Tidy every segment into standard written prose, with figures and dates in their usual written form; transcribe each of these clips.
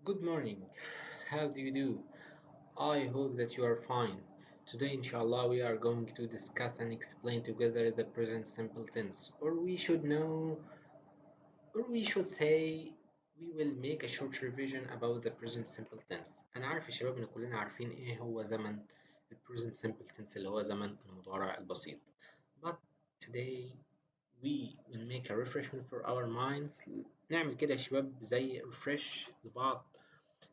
Good morning. How do you do? I hope that you are fine. Today, inshallah, we are going to discuss and explain together the present simple tense, or we should say, we will make a short revision about the present simple tense. أنا عارف يا شباب إن كلنا عارفين إيه هو زمن ال present simple tense اللي هو زمن المضارع البسيط. But today we will make a refreshment for our minds. نعمل كده يا شباب زي refresh لبعض،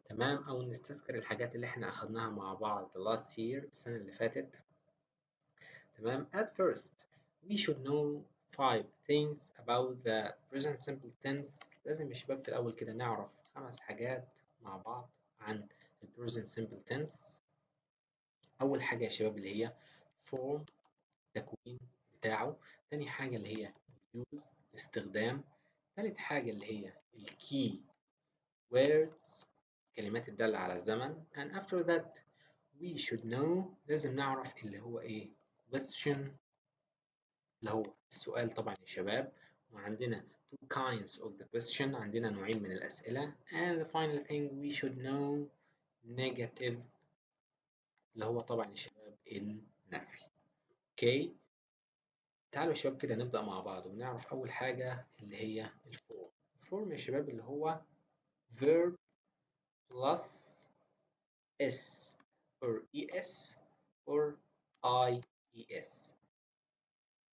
تمام، أو نستذكر الحاجات اللي احنا أخدناها مع بعض last year السنة اللي فاتت. تمام. At first we should know five things about the present simple tense. لازم يا شباب في الأول كده نعرف 5 حاجات مع بعض عن ال present simple tense. أول حاجة يا شباب اللي هي form، التكوين بتاعه. تاني حاجة اللي هي use، استخدام. تالت حاجة اللي هي ال key words، كلمات الدالة على الزمن. and after that we should know، لازم نعرف اللي هو ايه question، اللي هو السؤال طبعا يا شباب. وعندنا two kinds of the question، عندنا نوعين من الأسئلة. and the final thing we should know negative، اللي هو طبعا يا شباب النفي. اوكي، تعالوا يا شباب كده نبدأ مع بعض ونعرف أول حاجة اللي هي الفورم. الفورم يا شباب اللي هو verb plus s or es or ies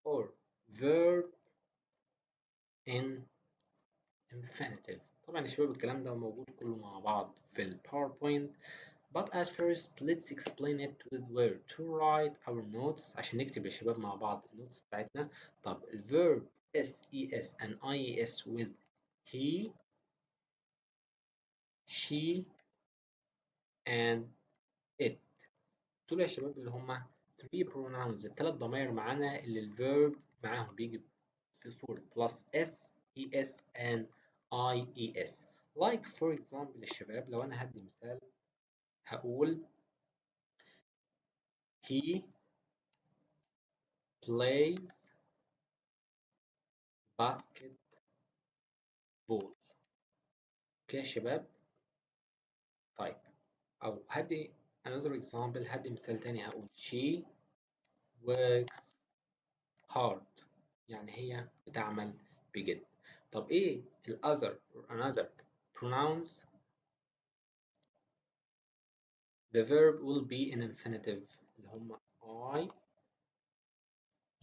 or verb in infinitive. طبعا يا شباب الكلام ده موجود كله مع بعض في الباوربوينت. But at first let's explain it with where to write our notes، عشان نكتب يا شباب مع بعض النوتس بتاعتنا. طب الverb ses and ies with he، she and it، دول يا شباب اللي هما three pronouns، التلات ضمائر معانا اللي الverb معاهم بيجي في صورة plus s es and ies. like for example يا شباب لو أنا هدي مثال هقول he plays basketball. اوكي يا شباب. طيب، أو هدي another example، هدي مثال تاني هقول she works hard، يعني هي بتعمل بجد. طب ايه ال other or another pronouns؟ the verb will be in infinitive اللي هم I،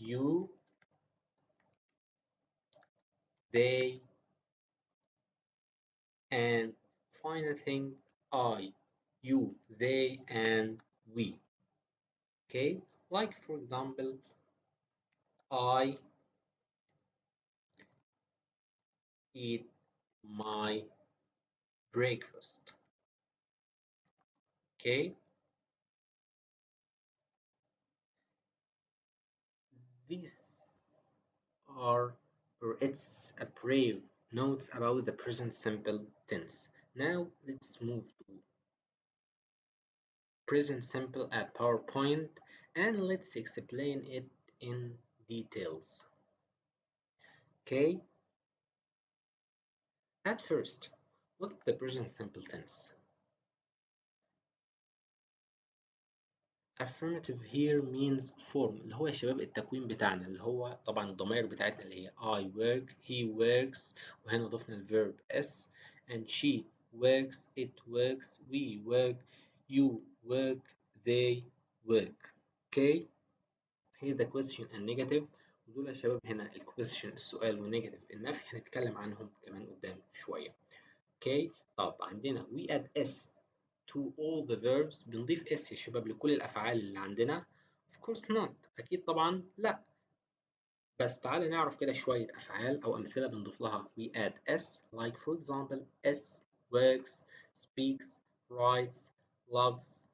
you، they and final thing I، you, they and we. Okay, like for example I eat my breakfast. Okay, these are, or it's a brief notes about the present simple tense. Now let's move to present simple at PowerPoint and let's explain it in details. Okay, at first, what's the present simple tense? Affirmative here means form، اللي هو يا شباب التكوين بتاعنا، اللي هو طبعا الضمائر بتاعتنا اللي هي I work، he works، وهنا ضفنا الverb s and she works، it works، we work، you work، they work. Okay، هي the question and negative، ودول يا شباب هنا ال question السؤال والنيجاتيف النفي هنتكلم عنهم كمان قدام شوية. Okay، طب عندنا we add s to all the verbs، بنضيف s يا شباب لكل الأفعال اللي عندنا. of course not، أكيد طبعا لا. بس تعالى نعرف كده شوية أفعال أو أمثلة بنضيف لها we add s. like for example s works، speaks، writes، loves.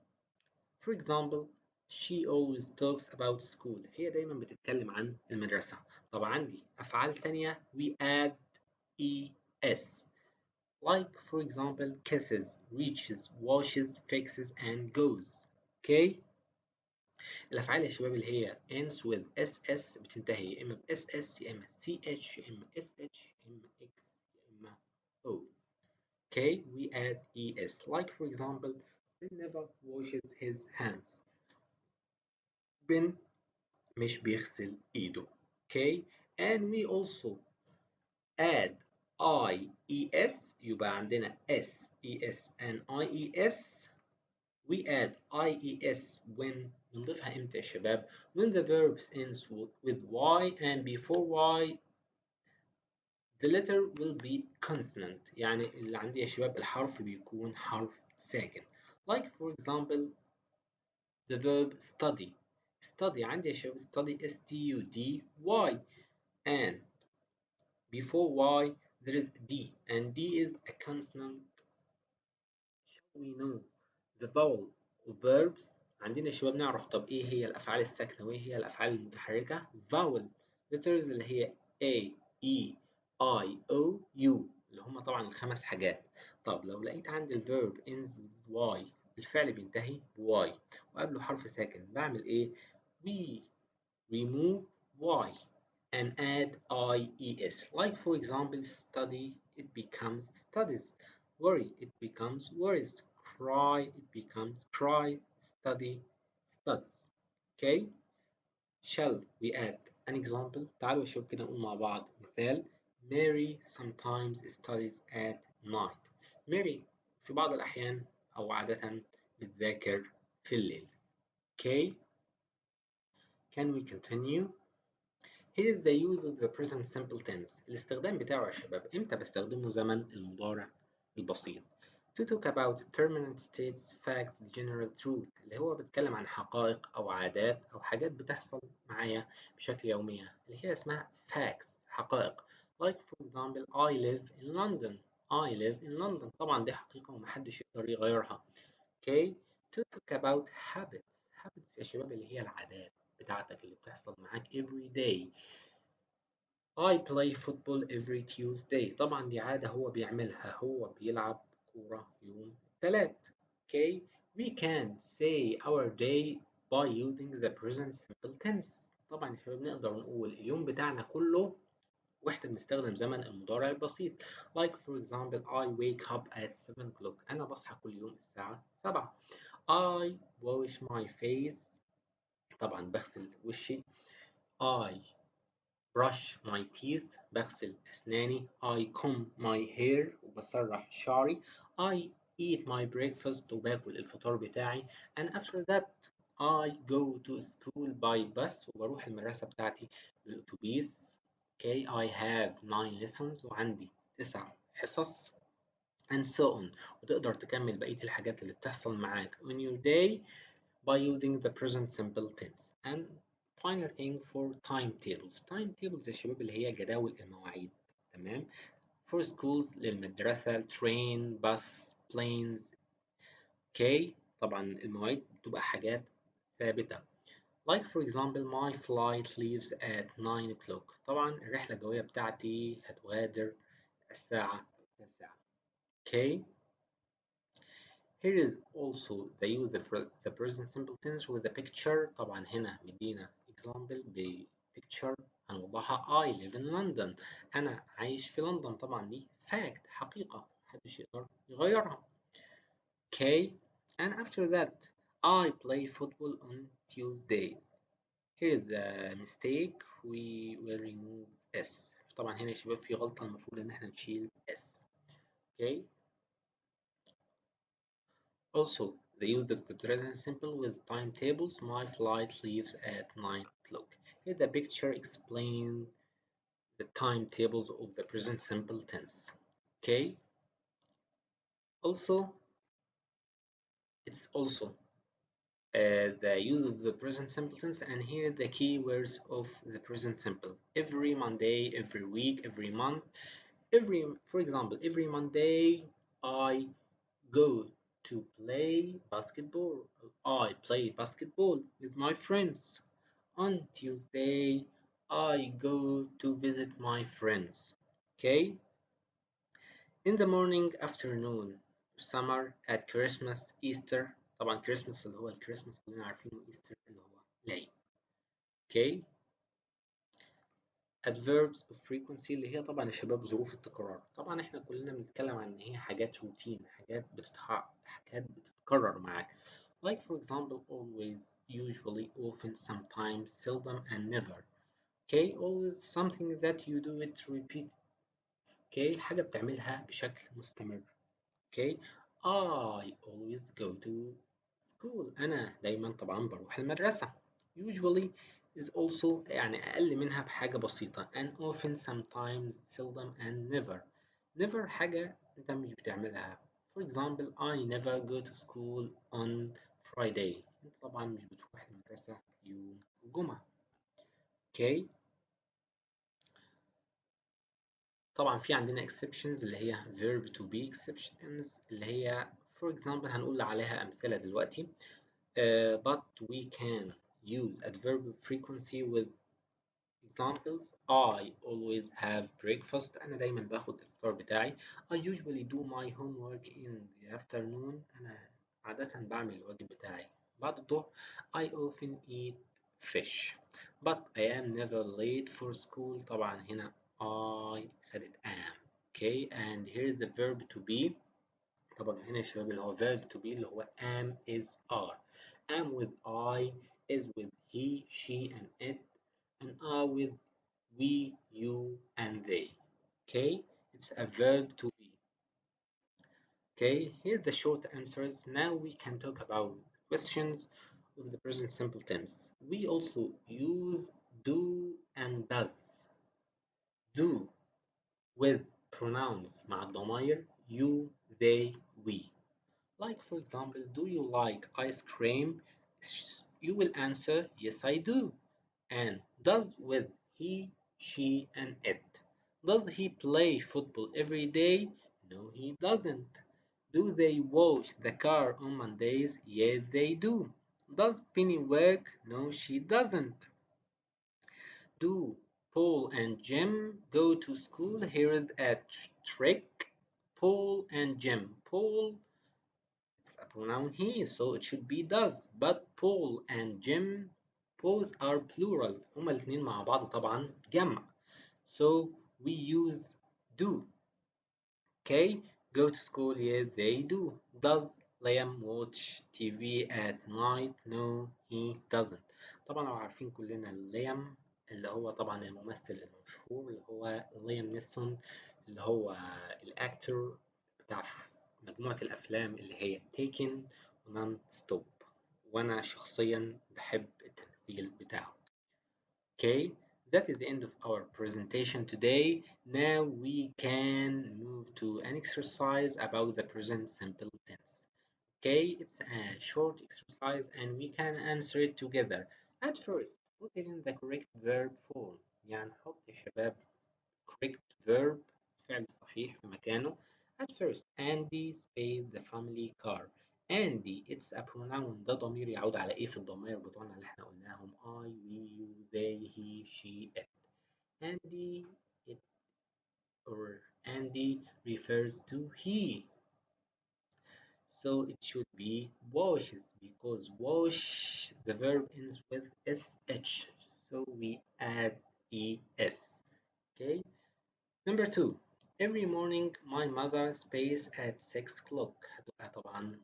for example she always talks about school، هي دايما بتتكلم عن المدرسة. طب عندي أفعال تانية we add es، like for example kisses، reaches، washes، fixes and goes. okay، الأفعال يا شباب اللي هي ends with ss بتنتهي يا إما ب ss يا إما ch يا إما sh يا إما x يا إما o. Okay, we add es. Like for example, Ben never washes his hands. Ben مش بيغسل إيده. Okay, and we also add IES يبقى عندنا SES and IES. We add IES when بنضيفها امتى يا شباب؟ When the verbs ends with Y and before Y the letter will be consonant. يعني اللي عندي يا شباب الحرف بيكون حرف ساكن. Like for example the verb study. Study عندي يا شباب study STUDY and before Y there is D and D is a consonant. We know the vowel of verbs. عندنا يا شباب نعرف طب ايه هي الافعال الساكنه وايه هي الافعال المتحركه. vowel letters اللي هي A E I O U اللي هم طبعا الخمس حاجات. طب لو لقيت عندي الverb ends with Y الفعل بينتهي ب Y وقبله حرف ساكن بعمل ايه؟ we remove Y and add IES. Like for example, study, it becomes studies. Worry, it becomes worries. Cry, it becomes cry. Study, studies. Okay? Shall we add an example? تعالوا شوف كده نقول مع بعض مثال. Mary sometimes studies at night. Mary في بعض الأحيان أو عادة بتذاكر في الليل. Okay? Can we continue? Here is the use of the present simple tense. الاستخدام بتاعه يا شباب امتى بستخدمه؟ زمن المضارع البسيط. To talk about permanent states, facts, general truth اللي هو بيتكلم عن حقائق أو عادات أو حاجات بتحصل معايا بشكل يومية اللي هي اسمها facts حقائق. Like for example I live in London. I live in London طبعا دي حقيقة ومحدش يقدر يغيرها. Okay. To talk about habits. Habits يا شباب اللي هي العادات بتاعتك اللي بتحصل معاك every day. I play football every Tuesday. طبعا دي عادة هو بيعملها هو بيلعب كورة يوم الثلاث. Okay. We can say our day by using the present simple tense. طبعا يا شباب نقدر نقول اليوم بتاعنا كله واحنا بنستخدم زمن المضارع البسيط. Like for example I wake up at 7 o'clock. أنا بصحى كل يوم الساعة 7. I wash my face. طبعا بغسل وشي. I brush my teeth بغسل أسناني. I comb my hair وبسرح شعري. I eat my breakfast وباكل الفطار بتاعي. And after that I go to school by bus وبروح المدرسة بتاعتي بالأتوبيس. Okay, I have 9 lessons وعندي 9 حصص and so on. وتقدر تكمل بقية الحاجات اللي بتحصل معاك on your day by using the present simple tense. And final thing for timetables. Timetables يا شباب اللي هي جداول المواعيد. تمام. For schools للمدرسة train bus planes. Okay. طبعا المواعيد بتبقى حاجات ثابتة. Like for example my flight leaves at 9 o'clock. طبعا الرحلة الجوية بتاعتي هتغادر الساعة 9. Okay. Here is also the use of the present simple tense with a picture. طبعا هنا مدينا example ب picture هنوضحها. I live in London. أنا عايش في لندن. طبعا دي fact حقيقة محدش يقدر يغيرها. Okay. And after that I play football on Tuesdays. Here is the mistake. We will remove S. طبعا هنا يا شباب في غلطة المفروض إن احنا نشيل S. Okay. Also, the use of the present simple with timetables. My flight leaves at 9 o'clock. Here the picture explains the timetables of the present simple tense. Okay. Also, it's also the use of the present simple tense, and here the key words of the present simple. Every Monday, every week, every month. For example, every Monday I go to play basketball. I play basketball with my friends. On Tuesday, I go to visit my friends. Okay? In the morning, afternoon, summer, at Christmas, Easter. طبعا Christmas اللي هو الكريسماس كلنا عارفينه. Easter اللي هو العيد. Okay? adverbs of frequency اللي هي طبعا يا شباب ظروف التكرار. طبعا احنا كلنا بنتكلم عن ان هي حاجات روتين، حاجات بتتكرر معاك. like for example always, usually, often, sometimes, seldom and never. okay, always something that you do it repeat. okay, حاجة بتعملها بشكل مستمر. okay, I always go to school. أنا دايما طبعا بروح المدرسة. usually is also يعني أقل منها بحاجة بسيطة. and often, sometimes, seldom and never. never حاجة أنت مش بتعملها. for example I never go to school on Friday. أنت طبعا مش بتروح المدرسة يوم الجمعة. okay. طبعا في عندنا exceptions اللي هي verb to be exceptions اللي هي for example هنقول عليها أمثلة دلوقتي. But we can use adverb frequency with examples. I always have breakfast. أنا دايما باخد الفطار بتاعي. I usually do my homework in the afternoon. أنا عادة بعمل الواجب بتاعي بعد الظهر. I often eat fish. But I am never late for school. طبعا هنا I خدت am. Okay, and here the verb to be. طبعا هنا يا شباب اللي هو verb to be اللي هو am is are. am with I, is with he, she and it, and are with we, you and they. Okay, it's a verb to be. Okay, here's the short answers. Now we can talk about questions of the present simple tense. We also use do and does. Do with pronouns مع الضمائر you, they, we. Like for example, do you like ice cream? You will answer, yes I do. And does with he, she and it. Does he play football every day? No, he doesn't. Do they wash the car on Mondays? Yes, they do. Does Penny work? No, she doesn't. Do Paul and Jim go to school? Here is a trick. Paul and Jim. Paul, it's a pronoun he, so it should be does. But Paul and Jim both are plural. هما الاثنين مع بعض طبعا جمع. So we use do. Okay, go to school, yes they do. Does Liam watch TV at night? No, he doesn't. طبعا لو عارفين كلنا ليام اللي هو طبعا الممثل المشهور اللي هو ليام نيسون، اللي هو الاكتور بتاع مجموعة الأفلام اللي هي Taken ونون ستوب، وأنا شخصيا بحب التمثيل بتاعه. Okay, that is the end of our presentation today. Now we can move to an exercise about the present simple tense. Okay, it's a short exercise and we can answer it together. At first, put it in the correct verb form. يعني نحط يا شباب correct verb فعل صحيح في مكانه. At first, Andy spaced the family car. Andy it's a pronoun. ده ضمير يعود على ايه في الضمائر بتوعنا اللي احنا قلناهم I, we, you, they, he, she, it. Andy it or Andy refers to he. So it should be washes because wash the verb ends with sh. So we add es. Okay. Number two, every morning my mother space at 6 o'clock. هتبقى طبعا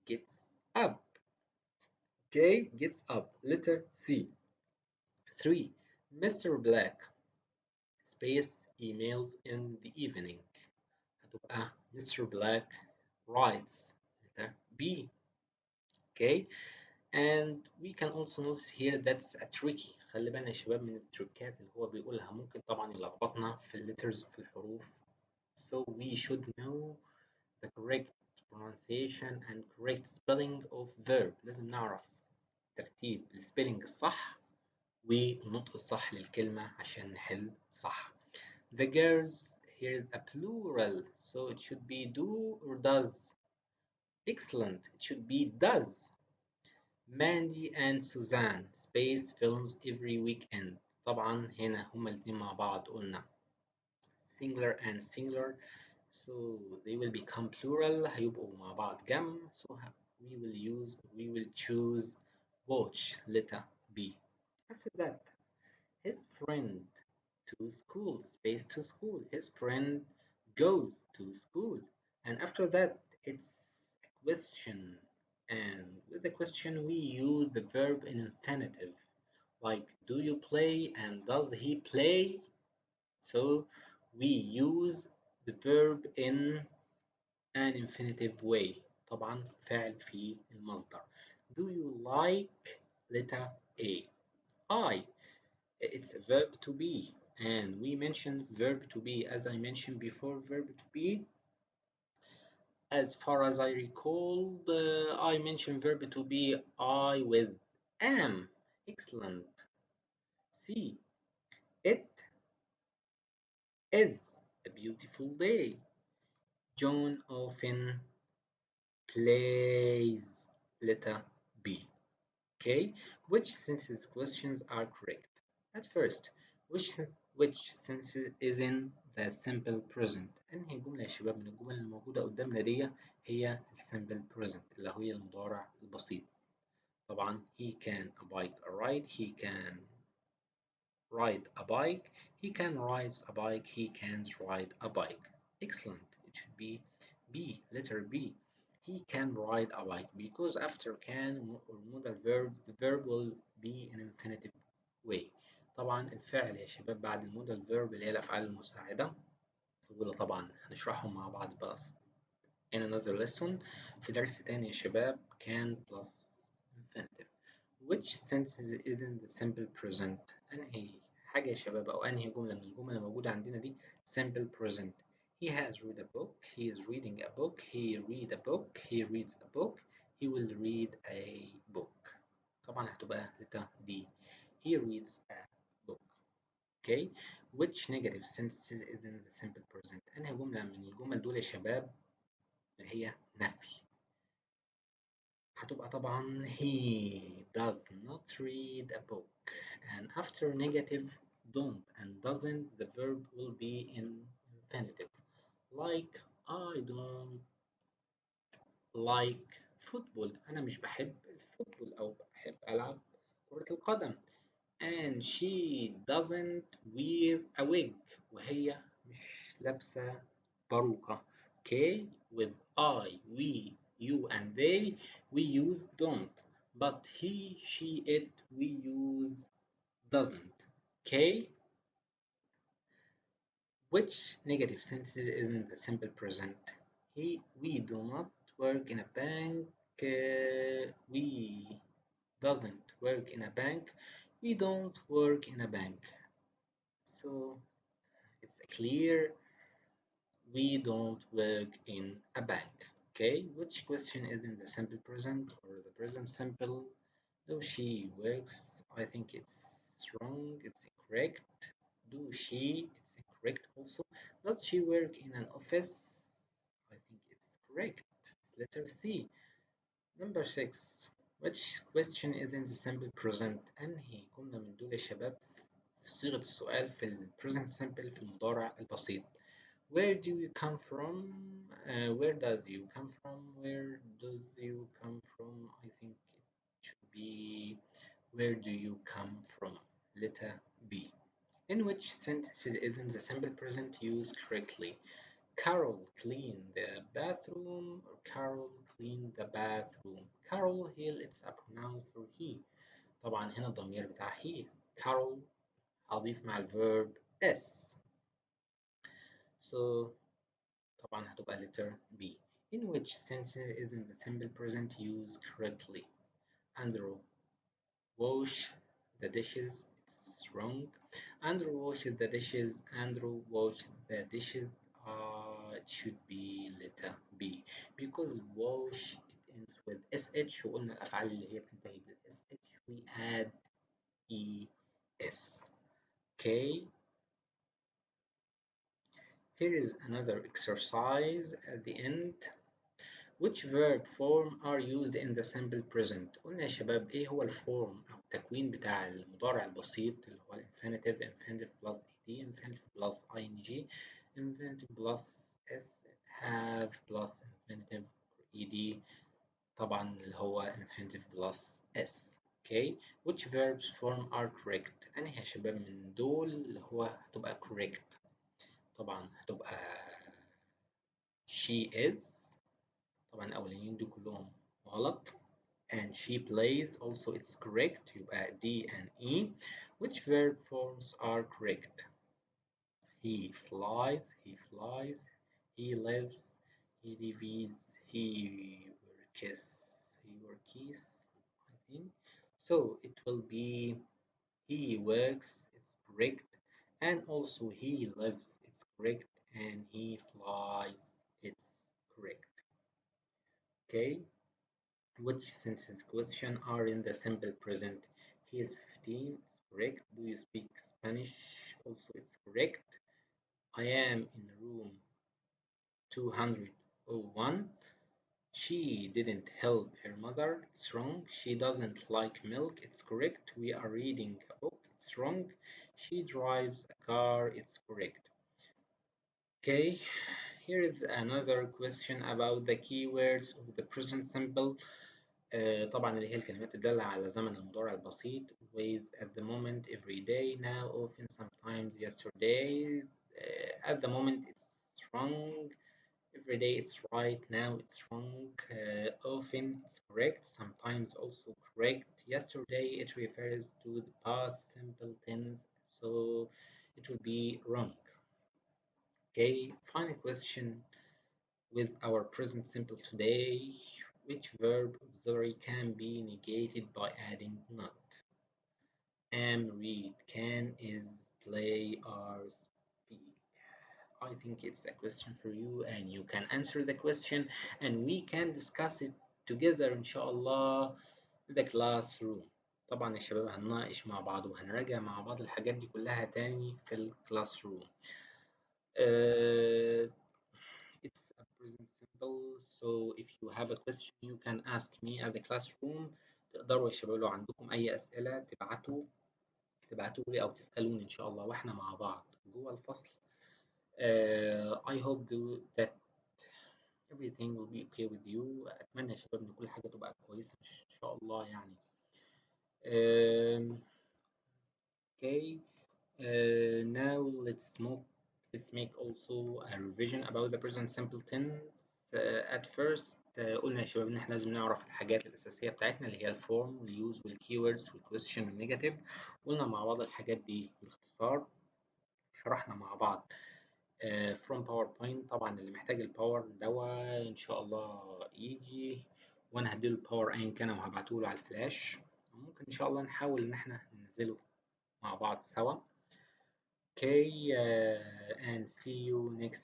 gets up. Okay, gets up. Letter C. 3. Mr. Black space emails in the evening. هتبقى Mr. Black writes. Letter B. Okay, and we can also notice here that's a tricky. خلي بالنا يا شباب من التريكات اللي هو بيقولها، ممكن طبعا يلخبطنا في الليترز في الحروف. So we should know the correct pronunciation and correct spelling of verb. لازم نعرف ترتيب السبيلنج الصح والنطق الصح للكلمة عشان نحل صح. The girls here is a plural, so it should be do or does. Excellent, it should be does. Mandy and Suzanne space films every weekend. طبعا هنا هما الاتنين مع بعض قلنا singular and singular, so they will become plural. هيبقوا مع بعض جمع. So we will choose watch, letter B. After that, his friend to school, space to school. His friend goes to school. And after that, it's a question. And with the question, we use the verb in infinitive. Like, do you play and does he play? So we use the verb in an infinitive way. طبعا فعل في المصدر. Do you like letter A? I. It's a verb to be. And we mentioned verb to be. As I mentioned before, verb to be. As far as I recall, I mentioned verb to be I with am. Excellent. C. It is a beautiful day. John often plays letter B. Okay, which senses questions are correct? At first, which sense is in the simple present؟ أنهي جملة يا شباب من الجمل الموجودة قدامنا دي هي simple present اللي هي المضارع البسيط؟ طبعا he can a bike a ride, he can ride a bike, he can ride a bike, he can't ride a bike. Excellent. It should be B, letter B. He can ride a bike because after can or modal verb the verb will be in infinitive way. طبعا الفعل يا شباب بعد المودال verb اللي هي الأفعال المساعدة دول طبعا هنشرحهم مع بعض بقى in another lesson في درس تاني يا شباب can plus infinitive. Which sentence is in the simple present؟ أنهي حاجة يا شباب أو أنهي جملة من الجمل الموجودة عندنا دي simple present؟ He has read a book, he is reading a book, he read a book, he reads a book, he will read a book. طبعا هتبقى letter D. He reads a book. Okay. Which negative sentences is in the simple present؟ أنهي جملة من الجمل دول يا شباب اللي هي نفي؟ هتبقى طبعا he does not read a book, and after negative don't and doesn't the verb will be in infinitive like I don't like football. أنا مش بحب الفوتبول أو بحب ألعب كرة القدم. And she doesn't wear a wig. وهي مش لابسة باروكة. Okay, with I, we, you, and they, we use don't. But he, she, it, we use doesn't. Okay, which negative sentence is in the simple present? We do not work in a bank. We doesn't work in a bank. We don't work in a bank. So it's clear we don't work in a bank. Okay, which question is in the simple present or the present simple? Do she works? I think it's wrong, it's incorrect. Do she? It's incorrect also. Does she work in an office? I think it's correct. It's letter C. Number 6. Which question is in the simple present؟ أنهي جملة من دول يا شباب في صيغة السؤال في ال present simple في المضارع البسيط؟ Where do you come from? Where does you come from? Where does you come from? I think it should be where do you come from? Letter B. In which sentence is in the simple present used correctly? Carol cleaned the bathroom or Carol cleaned the bathroom. Carol here it's a pronoun for he. طبعا هنا الضمير بتاع he. Carol هضيف مع الverb s. So طبعا هتبقى letter B. In which sentence is in the simple present used correctly? Andrew wash the dishes. It's wrong. Andrew washes the dishes. Andrew washed the dishes. It should be letter B because wash it ends with sh وقلنا الأفعال اللي هي بتنتهي بال sh we add es. Okay. Here is another exercise at the end. Which verb form are used in the simple present؟ قلنا يا شباب ايه هو الفورم او التكوين بتاع المضارع البسيط اللي هو infinitive plus ed infinitive plus ing infinitive plus s have plus infinitive ed طبعا اللي هو infinitive plus s. Okay, which verbs form are correct؟ أنهي يا شباب من دول اللي هو هتبقى correct؟ طبعا هتبقى she is، طبعا الأولانيين دول كلهم غلط. And she plays also it's correct، يبقى D and E. Which verb forms are correct؟ he flies، he lives، he lives، he works، I think. So it will be he works, it's correct, and also he lives, it's correct, and he flies, it's correct. Okay, which sentences question are in the simple present? He is 15, it's correct. Do you speak Spanish? Also, it's correct. I am in room 201. She didn't help her mother. It's wrong. She doesn't like milk. It's correct. We are reading a book. It's wrong. She drives a car. It's correct. Okay, here is another question about the keywords of the present simple. طبعا اللي هي الكلمات الدالة على زمن المضارع البسيط. Always, at the moment, every day, now, often, sometimes, yesterday. At the moment it's wrong. Every day it's right. Now it's wrong. Often it's correct. Sometimes also correct. Yesterday it refers to the past simple tense, so it will be wrong. Okay, final question with our present simple today. Which verb auxiliary can be negated by adding not? Am, read, can, is, play, are, speak. I think it's a question for you and you can answer the question and we can discuss it together إن شاء الله in the classroom. طبعا يا شباب هنناقش مع بعض وهنراجع مع بعض الحاجات دي كلها تاني في الكلاس روم. It's a present simple, so if you have a question you can ask me at the classroom. تقدروا يا شباب لو عندكم أي أسئلة تبعتوا لي أو تسألوني إن شاء الله وإحنا مع بعض جوه الفصل. I hope that everything will be okay with you. أتمنى يا شباب إن كل حاجة تبقى كويسة إن شاء الله يعني. Okay, now let's make also a revision about the present simple tense. At first قلنا يا شباب إن إحنا لازم نعرف الحاجات الأساسية بتاعتنا اللي هي الفورم واليوز والكيوردز والكويستشن والنيجاتيف. قلنا مع بعض الحاجات دي باختصار، شرحنا مع بعض from PowerPoint. طبعا اللي محتاج الباور دوا إن شاء الله يجي وأنا هديله الباور أيا كان وهبعتهوله على الفلاش. ممكن إن شاء الله نحاول إن إحنا ننزله مع بعض سوا. Okay, and see you next